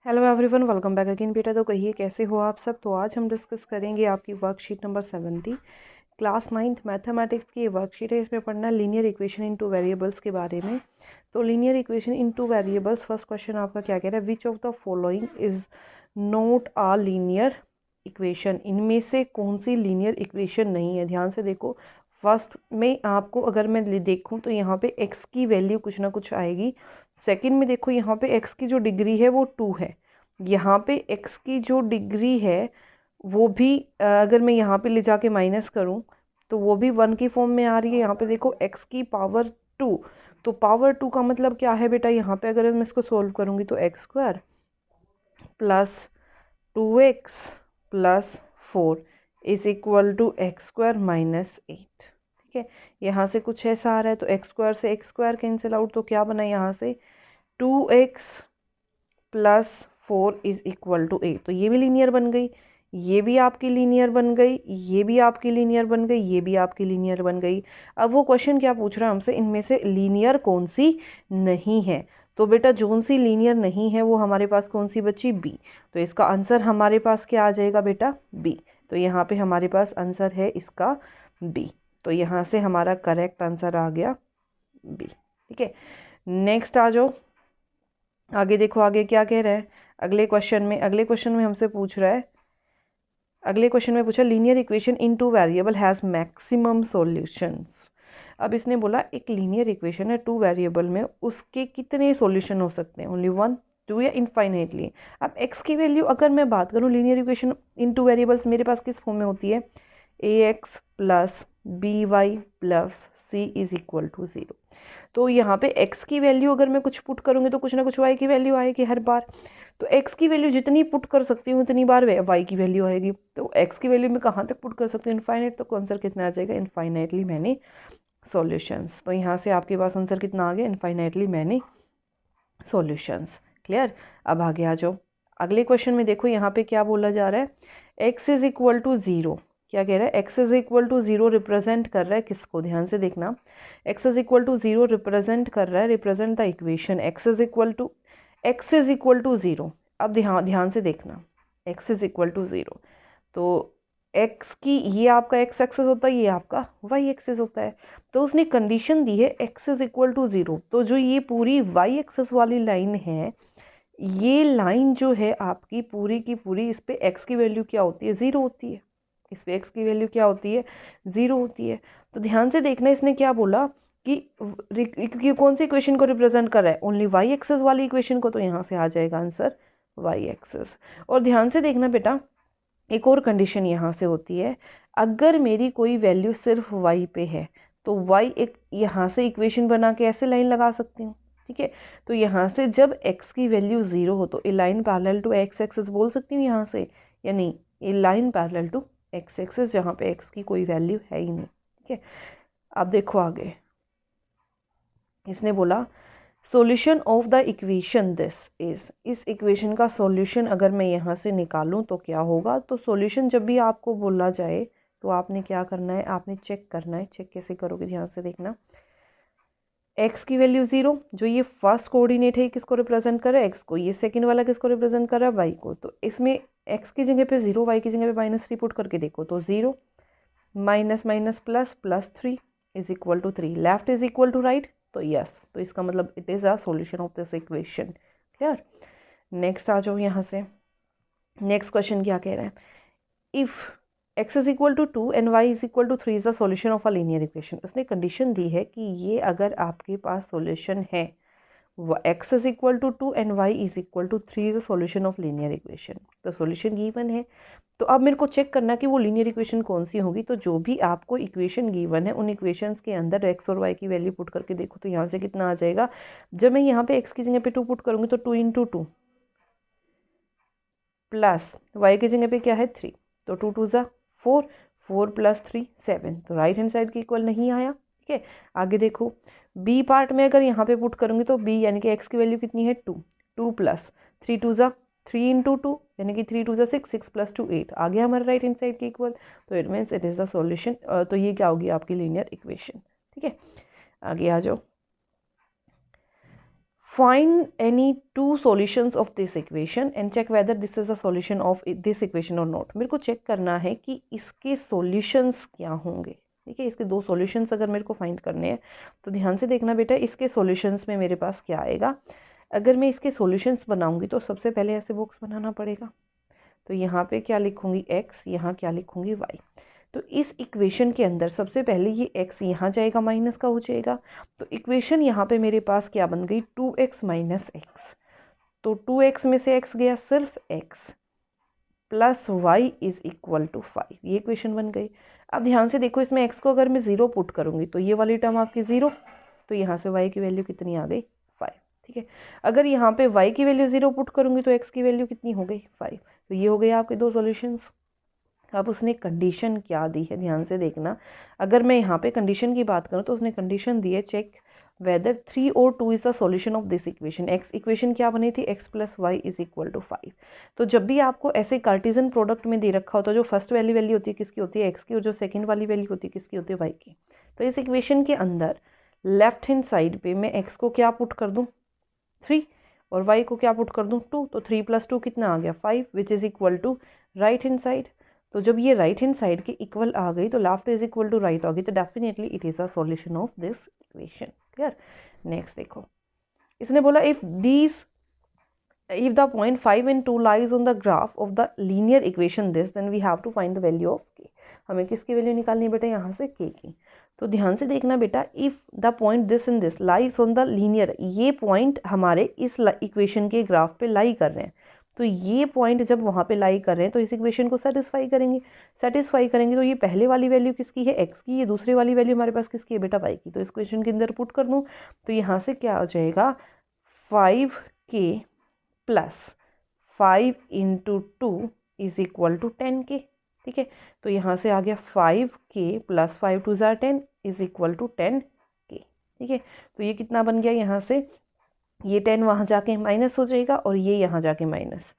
Hello everyone, welcome back again बेटा। तो कहिए कैसे हो आप सब। तो आज हम डिस्कस करेंगे आपकी worksheet number 70 class 9th mathematics की ये वर्कशीट है। इसमें पढ़ना linear equation in two variables के बारे में। तो linear equation in two variables, first question आपका क्या कह रहा है, which of the following is not a linear equation. इनमें से कौन सी लीनियर इक्वेशन नहीं है। ध्यान से देखो, फर्स्ट में आपको अगर मैं देखूं तो यहाँ पे x की वैल्यू कुछ ना कुछ आएगी। सेकंड में देखो यहाँ पे x की जो डिग्री है वो 2 है। यहाँ पे x की जो डिग्री है वो भी अगर मैं यहाँ पे ले जाके माइनस करूँ तो वो भी 1 की फॉर्म में आ रही है। यहाँ पे देखो x की पावर 2, तो पावर 2 का मतलब क्या है बेटा, यहाँ पे अगर मैं इसको सोल्व करूँगी तो x square plus 2x plus 4 is equal to X square minus 8। ठीक है, यहाँ से कुछ ऐसा आ रहा है तो एक्स स्क्वायर से एक्स स्क्वायर कैंसिल आउट, तो क्या बना यहाँ से 2x plus 4 is equal to 8। तो ये भी लीनियर बन गई, ये भी आपकी लीनियर बन गई, ये भी आपकी लीनियर बन गई, ये भी आपकी लीनियर बन गई। अब वो क्वेश्चन क्या पूछ रहा है हमसे, इनमें से लीनियर कौन सी नहीं है। तो बेटा जोन सी लीनियर नहीं है वो हमारे पास कौन सी बची, बी। तो इसका आंसर हमारे पास क्या आ जाएगा बेटा, बी। तो यहाँ पे हमारे पास आंसर है इसका बी। तो यहाँ से हमारा करेक्ट आंसर आ गया बी। ठीक है, नेक्स्ट आ जाओ, आगे देखो आगे क्या कह रहा है। अगले क्वेश्चन में हमसे पूछ रहा है, अगले क्वेश्चन में पूछा linear equation in two variable has maximum solutions. अब इसने बोला एक लीनियर इक्वेशन है 2 वेरिएबल में, उसके कितने सॉल्यूशन हो सकते हैं, ओनली 1, 2 या इनफाइनाइटली। अब x की वैल्यू अगर मैं बात करूँ, linear equation in two variables मेरे पास किस फॉर्म में होती है, ax plus B Y plus C is equal to 0। तो यहाँ पे x की वैल्यू अगर मैं कुछ पुट करूँगी तो कुछ ना कुछ y की वैल्यू आएगी हर बार। तो x की वैल्यू जितनी पुट कर सकती हूँ उतनी बार y की वैल्यू आएगी। तो x की वैल्यू मैं कहाँ तक पुट कर सकती हूँ, इनफाइनाइट। तो आंसर कितना आ जाएगा, इनफाइनाइटली मैनी सॉल्यूशंस। तो यहाँ से आपके पास आंसर कितना आ गया, इनफाइनाइटली मैनी सॉल्यूशंस। क्लियर। अब आगे आ जाओ, अगले क्वेश्चन में देखो यहाँ पे क्या बोला जा रहा है, x इज इक्वल टू 0। क्या कह रहा है, x is equal to 0 represent कर रहा है किसको, ध्यान से देखना। x is equal to 0 represent कर रहा है, represent the equation x is equal to 0। अब ध्यान से देखना, x इज इक्वल टू 0 तो x की, ये आपका x एक्सेस होता है, ये आपका y एक्सेस होता है। तो उसने कंडीशन दी है x इज इक्वल टू 0। तो जो ये पूरी y एक्सेस वाली लाइन है, ये लाइन जो है आपकी पूरी की पूरी, इस पे x की वैल्यू क्या होती है, 0 होती है। इस पे x की वैल्यू क्या होती है, 0 होती है। तो ध्यान से देखना, इसने क्या बोला कि कौन सी इक्वेशन को रिप्रेजेंट कर रहा है, ओनली y एक्सेस वाली इक्वेशन को। तो यहाँ से आ जाएगा आंसर y एक्सेस। और ध्यान से देखना बेटा, एक और कंडीशन यहाँ से होती है, अगर मेरी कोई वैल्यू सिर्फ y पे है तो y एक यहाँ से इक्वेशन बना के ऐसे लाइन लगा सकती हूँ। ठीक है, तो यहाँ से जब x की वैल्यू 0 हो तो a line parallel to x axis बोल सकती हूँ यहाँ से, या नहीं, a line parallel to x axis जहाँ पे x की कोई वैल्यू है ही नहीं। ठीक है, अब देखो आगे, इसने बोला solution of the equation this is, इस इक्वेशन का सॉल्यूशन अगर मैं यहाँ से निकालूं तो क्या होगा। तो सॉल्यूशन जब भी आपको बोला जाए तो आपने क्या करना है, आपने चेक करना है। चेक कैसे करोगे, ध्यान से देखना, x की वैल्यू 0, जो ये फर्स्ट कोऑर्डिनेट है किसको रिप्रेजेंट कर रहा है, x को, ये सेकंड वाला किसको रिप्रेजेंट कर रहा है, y को। तो इसमें x की जगह पे 0, y की जगह पे -3 पुट करके देखो तो 0 minus minus plus plus 3 is equal to 3, left is equal to right. तो यस, तो इसका मतलब it is a solution of this equation. Clear. Next आ जाओ यहाँ से, नेक्स्ट क्वेश्चन क्या कह रहा है, if x is equal to 2 and y is equal to 3 is the solution of a linear equation. उसने कंडीशन दी है कि ये अगर आपके पास सॉल्यूशन है, x is equal to 2 and y is equal to 3 is the solution of linear equation. तो solution given है, तो अब मेरे को चेक करना कि वो लीनियर इक्वेशन कौन सी होगी। तो जो भी आपको इक्वेशन गिवन है उन इक्वेशंस के अंदर x और y की वैल्यू पुट करके देखो तो यहाँ से कितना आ जाएगा। जब मैं यहाँ पे x की जगह पे 2 पुट करूँगी तो 2 इंटू 2 प्लस y की जगह पे क्या है 3, तो 2 2 ज़ा 4, 4 प्लस 3 7। तो राइट हैंड साइड की इक्वल नहीं आया। ठीक है, आगे देखो, b पार्ट में अगर यहाँ पे पुट करूँगी तो b यानी कि x की वैल्यू कितनी है 2, 2 प्लस 3 2 ज़ा 3 इंटू 2 यानी कि 3 2 ज़ा 6, 6 प्लस 2 8 आ गया हमारा राइट हैंड साइड की इक्वल। तो it means it is the solution. तो ये क्या होगी आपकी लीनियर इक्वेशन। ठीक है, आगे आ जाओ, find any two solutions of this equation and check whether this is a solution of this equation और नॉट। मेरे को चेक करना है कि इसके सॉल्यूशंस क्या होंगे। ठीक है, इसके दो सॉल्यूशंस अगर मेरे को फाइंड करने हैं तो ध्यान से देखना बेटा, इसके सॉल्यूशंस में मेरे पास क्या आएगा। अगर मैं इसके सॉल्यूशंस बनाऊंगी तो सबसे पहले ऐसे बॉक्स बनाना पड़ेगा। तो यहाँ पे क्या लिखूंगी x, यहाँ क्या लिखूंगी y। तो इस इक्वेशन के अंदर सबसे पहले ये x यहाँ जाएगा, माइनस का हो जाएगा। तो इक्वेशन यहाँ पे मेरे पास क्या बन गई, 2x माइनस एक्स। तो 2x में से x गया, सिर्फ x plus y is equal to 5, ये इक्वेशन बन गई। अब ध्यान से देखो, इसमें x को अगर मैं 0 पुट करूँगी तो ये वाली टर्म आपकी 0, तो यहाँ से y की वैल्यू कितनी आ गई, 5। ठीक है, अगर यहाँ पे y की वैल्यू 0 पुट करूँगी तो x की वैल्यू कितनी हो गई, 5। तो ये हो गए आपके दो सॉल्यूशंस। अब उसने कंडीशन क्या दी है, ध्यान से देखना। अगर मैं यहाँ पे कंडीशन की बात करूँ तो उसने कंडीशन दी है, चेक वेदर 3 और 2 is the solution of this equation. X equation क्या बनी थी, x plus Y is equal to 5। तो जब भी आपको ऐसे कार्टेशियन प्रोडक्ट में दे रखा होता है, जो फर्स्ट वाली वैल्यू होती है किसकी होती है, x की, और जो सेकंड वाली वैल्यू होती है किसकी होती है, y की। तो इस इक्वेशन के अंदर लेफ्ट हैंड साइड पे मैं x को क्या पुट कर दूँ, 3, और y को क्या पुट कर दूँ, 2। तो 3 प्लस 2 कितना आ गया, 5, which is equal to right hand side. तो जब ये राइट हैंड साइड के इक्वल आ गई तो left is equal to right आ गई, तो definitely it is a solution of this equation. Clear. Next देखो, इसने बोला if the point 5 and 2 lies on the graph of the linear equation this, then we have to find the value of k। हमें किसकी value निकालनी है बेटा, यहाँ से k की। तो ध्यान से देखना बेटा, if the point this and this lies on the linear, ये पॉइंट हमारे इस इक्वेशन के ग्राफ पे लाई कर रहे हैं। तो ये पॉइंट जब वहाँ पे लाई कर रहे हैं तो इस इक्वेशन को सेटिस्फाई करेंगे। तो ये पहले वाली वैल्यू किसकी है, x की, ये दूसरी वाली वैल्यू हमारे पास किसकी है बेटा, y की। तो इस इक्वेशन के अंदर पुट कर दूँ तो यहाँ से क्या हो जाएगा, 5k plus 5 into 2 is equal to 10k। ठीक है, तो यहाँ से आ गया 5k प्लस 5 2 ज़ार 10 इज इक्वल टू 10k। ठीक है, तो ये कितना बन गया, यहाँ से ये 10 वहाँ जाके माइनस हो जाएगा और ये यहाँ जाके माइनस।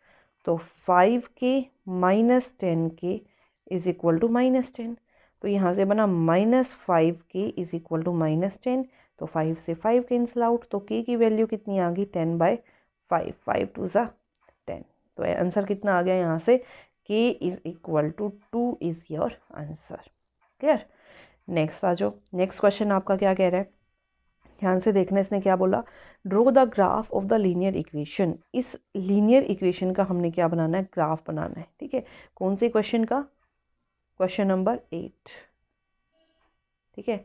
तो 5k minus 10k is equal to minus 10। तो यहाँ से बना minus 5k is equal to minus 10। तो 5 से 5 कैंसिल आउट, तो k की वैल्यू कितनी आ गई, 10/5, 5 2 ज़ा 10। तो आंसर कितना आ गया यहाँ से, k is equal to 2 is your answer. Clear. Next आ जाओ, नेक्स्ट क्वेश्चन आपका क्या कह रहा है, ध्यान से देखना। इसने क्या बोला, draw the graph of the linear equation. इस लीनियर इक्वेशन का हमने क्या बनाना है, ग्राफ बनाना है। ठीक है, कौन से क्वेश्चन का, क्वेश्चन नंबर 8। ठीक है,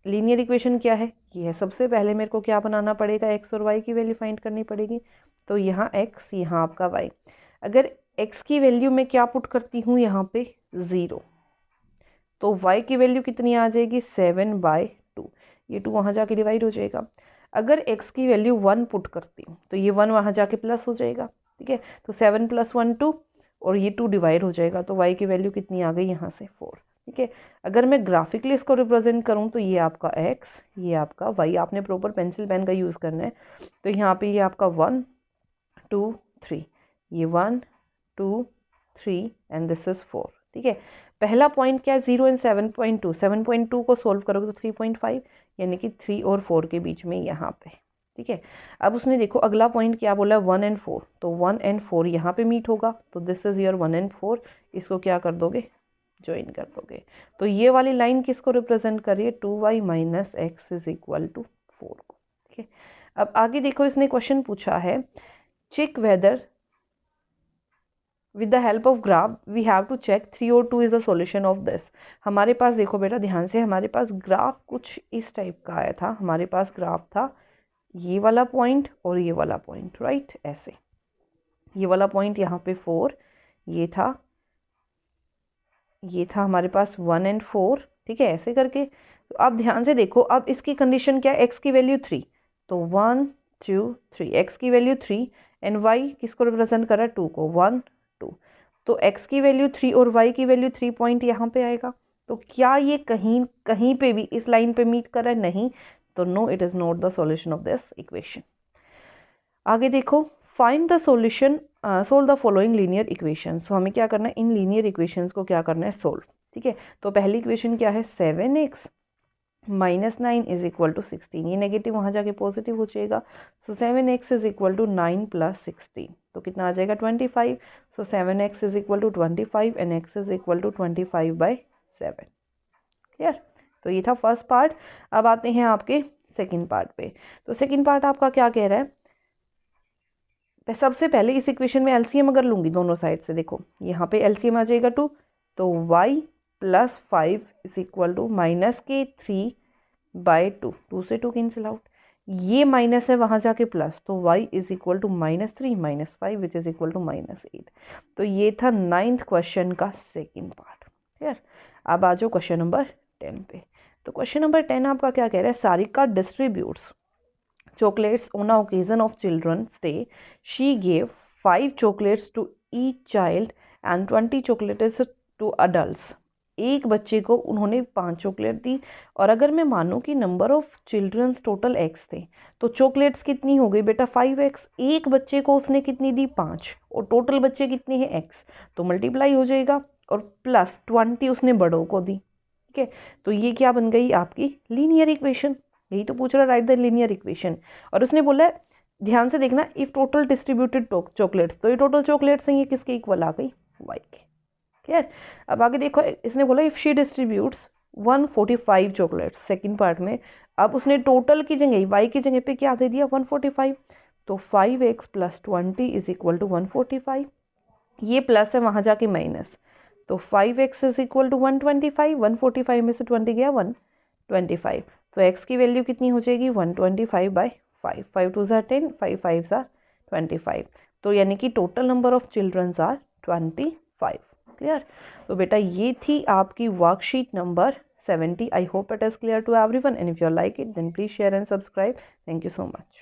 लीनियर इक्वेशन क्या है, ये है। सबसे पहले मेरे को क्या बनाना पड़ेगा, x और y की वैल्यू फाइंड करनी पड़ेगी। तो यहाँ x, यहाँ आपका y। अगर x की वैल्यू मैं क्या पुट करती हूँ यहाँ पे 0, तो y की वैल्यू कितनी आ जाएगी, 7/2। ये 2 वहाँ जाके डिवाइड हो जाएगा। अगर x की वैल्यू 1 पुट करती हूँ तो ये 1 वहाँ जाके प्लस हो जाएगा। ठीक है, तो 7 + 1 2, और ये 2 डिवाइड हो जाएगा। तो y की वैल्यू कितनी आ गई यहाँ से 4। ठीक है, अगर मैं ग्राफिकली इसको रिप्रेजेंट करूँ तो ये आपका x, ये आपका y। आपने प्रॉपर पेंसिल पेन का यूज़ करना है। तो यहाँ पे ये आपका 1 2 3, ये 1 2 3 एंड दिस इज़ 4। ठीक है, पहला पॉइंट क्या है, 0 एंड 7.2। 7.2 को सोल्व करोगे तो 3.5, यानी कि 3 और 4 के बीच में यहाँ पे। ठीक है, अब उसने देखो अगला पॉइंट क्या बोला है, 1 and 4। तो 1 and 4 यहाँ पे मीट होगा, तो दिस इज़ योर 1 and 4। इसको क्या कर दोगे, ज्वाइन कर दोगे। तो ये वाली लाइन किसको रिप्रेजेंट कर रही है, 2y minus X is equal to 4 को। ठीक है, अब आगे देखो, इसने क्वेश्चन पूछा है, check whether with the help of graph we have to check 3 और 2 is the solution of this. हमारे पास देखो बेटा ध्यान से, हमारे पास ग्राफ कुछ इस टाइप का आया था। हमारे पास ग्राफ था ये वाला पॉइंट और ये वाला पॉइंट, राइट, ऐसे। ये वाला पॉइंट यहाँ पे 4, ये था हमारे पास 1 and 4। ठीक है, ऐसे करके। तो आप ध्यान से देखो, अब इसकी कंडीशन क्या है, x की वैल्यू 3, तो 1 2 3, x की वैल्यू 3 एंड y किसको रिप्रेजेंट कर रहा है, 2 को, 1 2। तो x की वैल्यू 3 और y की वैल्यू 3 पॉइंट यहाँ पे आएगा। तो क्या ये कहीं पे भी इस लाइन पे मीट कर रहा है, नहीं। तो no, it is not the solution of this equation. आगे देखो, find the solution, solve the following linear equation. So हमें क्या करना है, इन लीनियर इक्वेशंस को क्या करना है, सोल्व। ठीक है, तो पहली इक्वेशन क्या है, 7x -9 इज इक्वल टू 16, ये नेगेटिव वहाँ जाके पॉजिटिव हो जाएगा। सो 7x इज इक्वल टू 9 + 16, तो कितना आ जाएगा 25। So 7x is equal to 25 and x is equal to 25/7। Clear? तो ये था फर्स्ट पार्ट। अब आते हैं आपके सेकंड पार्ट पे। तो सेकंड पार्ट आपका क्या कह रहा है, सबसे पहले इस इक्वेशन में एलसीएम अगर लूँगी दोनों साइड से, देखो यहाँ पे एलसीएम आ जाएगा 2, तो y + 5 इज इक्वल टू -3/2, 2 से 2 कैंसिल आउट, ये माइनस है वहाँ जाके प्लस, तो y is equal to -3 - 5 which is equal to -8। तो ये था 9th क्वेश्चन का सेकेंड पार्ट। क्लियर? अब आ जाओ क्वेश्चन नंबर 10 पे। तो क्वेश्चन नंबर 10 आपका क्या कह रहा है, Sarika distributes chocolates on a occasion of Children's Day. She gave 5 chocolates to each child and 20 chocolates to adults. एक बच्चे को उन्होंने 5 चॉकलेट दी, और अगर मैं मानूं कि number of childrens total x थे, तो चॉकलेट्स कितनी हो गई बेटा 5x, एक बच्चे को उसने कितनी दी 5, और टोटल बच्चे कितने हैं x, तो मल्टीप्लाई हो जाएगा, और प्लस 20 उसने बड़ों को दी। ठीक है, तो ये क्या बन गई आपकी लीनियर इक्वेशन। यही तो पूछ रहा, राइट द लीनियर इक्वेशन। और उसने बोला है, ध्यान से देखना, इफ टोटल डिस्ट्रीब्यूटेड चॉकलेट्स, तो ये टोटल चॉकलेट्स हैं, ये किसके इक्वल आ गई y के। क्लियर? अब आगे देखो, इसने बोला if she distributes 145 chocolates, second part में। अब उसने टोटल की जगह y की जगह पे क्या दे दिया 145, तो 5x + 20 इज इक्वल टू 145, ये प्लस है वहाँ जाके माइनस, तो 5x इज इक्वल टू 125, 145 में से 20 गया 125, तो x की वैल्यू कितनी हो जाएगी 125/5, 5 2 ज़ा 10, 5 5 ज़ा 25, तो यानी कि total number of childrens are 25। Clear? तो बेटा ये थी आपकी worksheet number 70। I hope it is clear to everyone, and if you like it then please share and subscribe. Thank you so much.